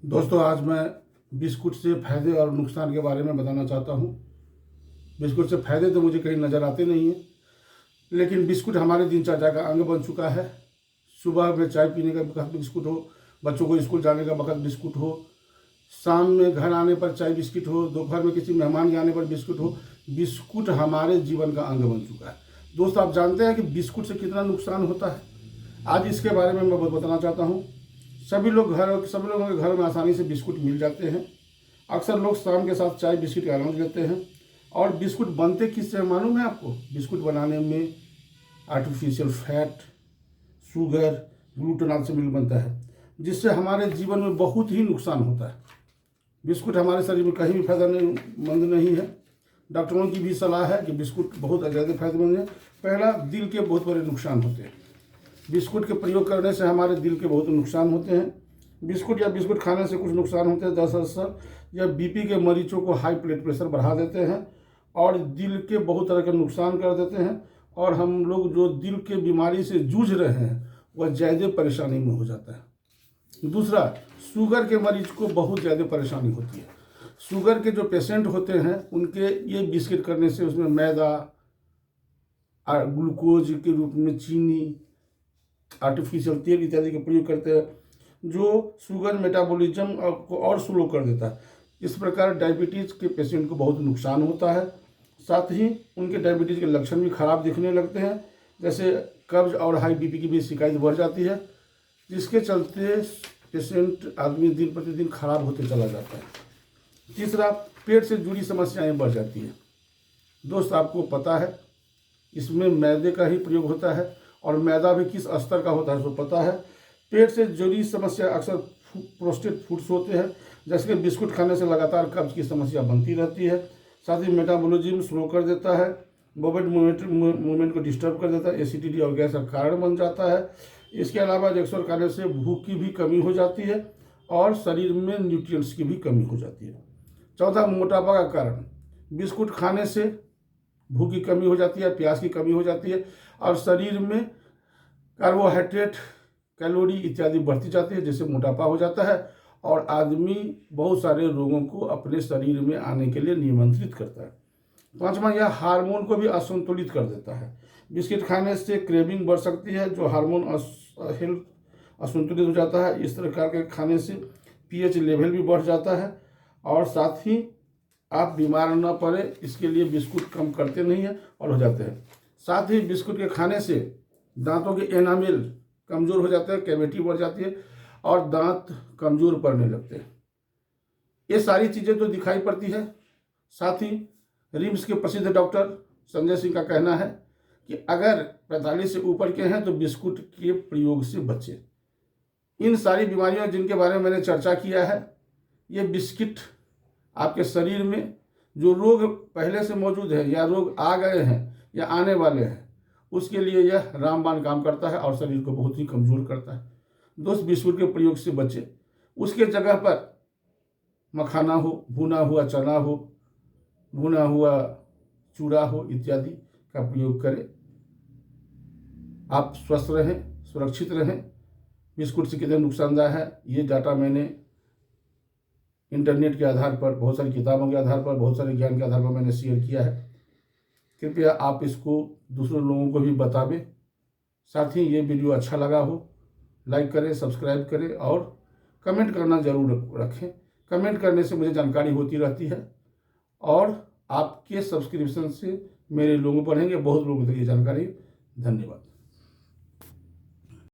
दोस्तों, आज मैं बिस्कुट से फ़ायदे और नुकसान के बारे में बताना चाहता हूँ। बिस्कुट से फ़ायदे तो मुझे कहीं नज़र आते नहीं हैं, लेकिन बिस्कुट हमारे दिनचर्या का अंग बन चुका है। सुबह में चाय पीने का वक्त बिस्कुट हो, बच्चों को स्कूल जाने का वक्त बिस्कुट हो, शाम में घर आने पर चाय बिस्किट हो, दोपहर में किसी मेहमान के आने पर बिस्कुट हो। बिस्कुट हमारे जीवन का अंग बन चुका है। दोस्त, आप जानते हैं कि बिस्कुट से कितना नुकसान होता है? आज इसके बारे में मैं बताना चाहता हूँ। सभी लोगों के घर में आसानी से बिस्कुट मिल जाते हैं। अक्सर लोग शाम के साथ चाय बिस्किट का आनंद लेते हैं। और बिस्कुट बनते किससे मालूम है आपको? बिस्कुट बनाने में आर्टिफिशियल फैट, शुगर, ग्लूटेन आदि से मिल बनता है, जिससे हमारे जीवन में बहुत ही नुकसान होता है। बिस्कुट हमारे शरीर में कहीं भी फायदेमंद नहीं है। डॉक्टरों की भी सलाह है कि बिस्कुट बहुत ज़्यादा फायदेमंद है। पहला, दिल के बहुत बड़े नुकसान होते हैं। बिस्कुट के प्रयोग करने से हमारे दिल के बहुत नुकसान होते हैं। बिस्कुट खाने से कुछ नुकसान होते हैं। दरअसल यह बीपी के मरीजों को हाई ब्लड प्रेशर बढ़ा देते हैं और दिल के बहुत तरह के नुकसान कर देते हैं। और हम लोग जो दिल के बीमारी से जूझ रहे हैं वह ज़्यादा परेशानी में हो जाता है। दूसरा, शुगर के मरीज को बहुत ज़्यादा परेशानी होती है। शुगर के जो पेशेंट होते हैं उनके ये बिस्किट करने से उसमें मैदा, ग्लूकोज के रूप में चीनी, आर्टिफिशियल तेल इत्यादि का प्रयोग करते हैं, जो शुगर मेटाबॉलिज्म को और स्लो कर देता है। इस प्रकार डायबिटीज़ के पेशेंट को बहुत नुकसान होता है। साथ ही उनके डायबिटीज़ के लक्षण भी खराब दिखने लगते हैं, जैसे कब्ज और हाई बीपी की भी शिकायत बढ़ जाती है, जिसके चलते पेशेंट आदमी दिन प्रतिदिन खराब होते चला जाता है। तीसरा, पेट से जुड़ी समस्याएं बढ़ जाती हैं। दोस्त, आपको पता है इसमें मैदे का ही प्रयोग होता है, और मैदा भी किस स्तर का होता है तो पता है। पेट से जुड़ी समस्या अक्सर प्रोस्टेट फूड्स होते हैं, जैसे कि बिस्कुट खाने से लगातार कब्ज की समस्या बनती रहती है। साथ ही मेटाबॉलिज्म स्लो कर देता है, बॉबेट मूवमेंट को डिस्टर्ब कर देता है, एसिडिटी और गैस का कारण बन जाता है। इसके अलावा रेक्सोल खाने से भूख की भी कमी हो जाती है और शरीर में न्यूट्रिएंट्स की भी कमी हो जाती है। चौथा, मोटापा का कारण। बिस्कुट खाने से भूख की कमी हो जाती है, प्यास की कमी हो जाती है और शरीर में कार्बोहाइड्रेट, कैलोरी इत्यादि बढ़ती जाती है, जिससे मोटापा हो जाता है और आदमी बहुत सारे रोगों को अपने शरीर में आने के लिए निमंत्रित करता है। पांचवा, यह हार्मोन को भी असंतुलित कर देता है। बिस्किट खाने से क्रेविंग बढ़ सकती है, जो हार्मोन हेल्थ असंतुलित हो जाता है। इस प्रकार के खाने से पीएच लेवल भी बढ़ जाता है और साथ ही आप बीमार न पड़े इसके लिए बिस्कुट कम करते नहीं हैं और हो जाते हैं। साथ ही बिस्कुट के खाने से दांतों के एनामेल कमज़ोर हो जाते हैं, कैविटी बढ़ जाती है और दांत कमज़ोर पड़ने लगते हैं। ये सारी चीज़ें तो दिखाई पड़ती है। साथ ही रिम्स के प्रसिद्ध डॉक्टर संजय सिंह का कहना है कि अगर 45 से ऊपर के हैं तो बिस्कुट के प्रयोग से बचें। इन सारी बीमारियों जिनके बारे में मैंने चर्चा किया है, ये बिस्किट आपके शरीर में जो रोग पहले से मौजूद है या रोग आ गए हैं या आने वाले हैं, उसके लिए यह रामबाण काम करता है और शरीर को बहुत ही कमज़ोर करता है। दोस्त, बिस्कुट के प्रयोग से बचें। उसके जगह पर मखाना हो, भुना हुआ चना हो, भुना हुआ चूड़ा हो इत्यादि का प्रयोग करें। आप स्वस्थ रहें, सुरक्षित रहें। बिस्कुट से कितने नुकसानदायक है ये डाटा मैंने इंटरनेट के आधार पर, बहुत सारी किताबों के आधार पर, बहुत सारे ज्ञान के आधार पर मैंने शेयर किया है। कृपया आप इसको दूसरे लोगों को भी बतावें। साथ ही ये वीडियो अच्छा लगा हो लाइक करें, सब्सक्राइब करें और कमेंट करना जरूर रखें। कमेंट करने से मुझे जानकारी होती रहती है और आपके सब्सक्रिप्शन से मेरे लोग बढ़ेंगे, बहुत लोगों तक ये जानकारी। धन्यवाद।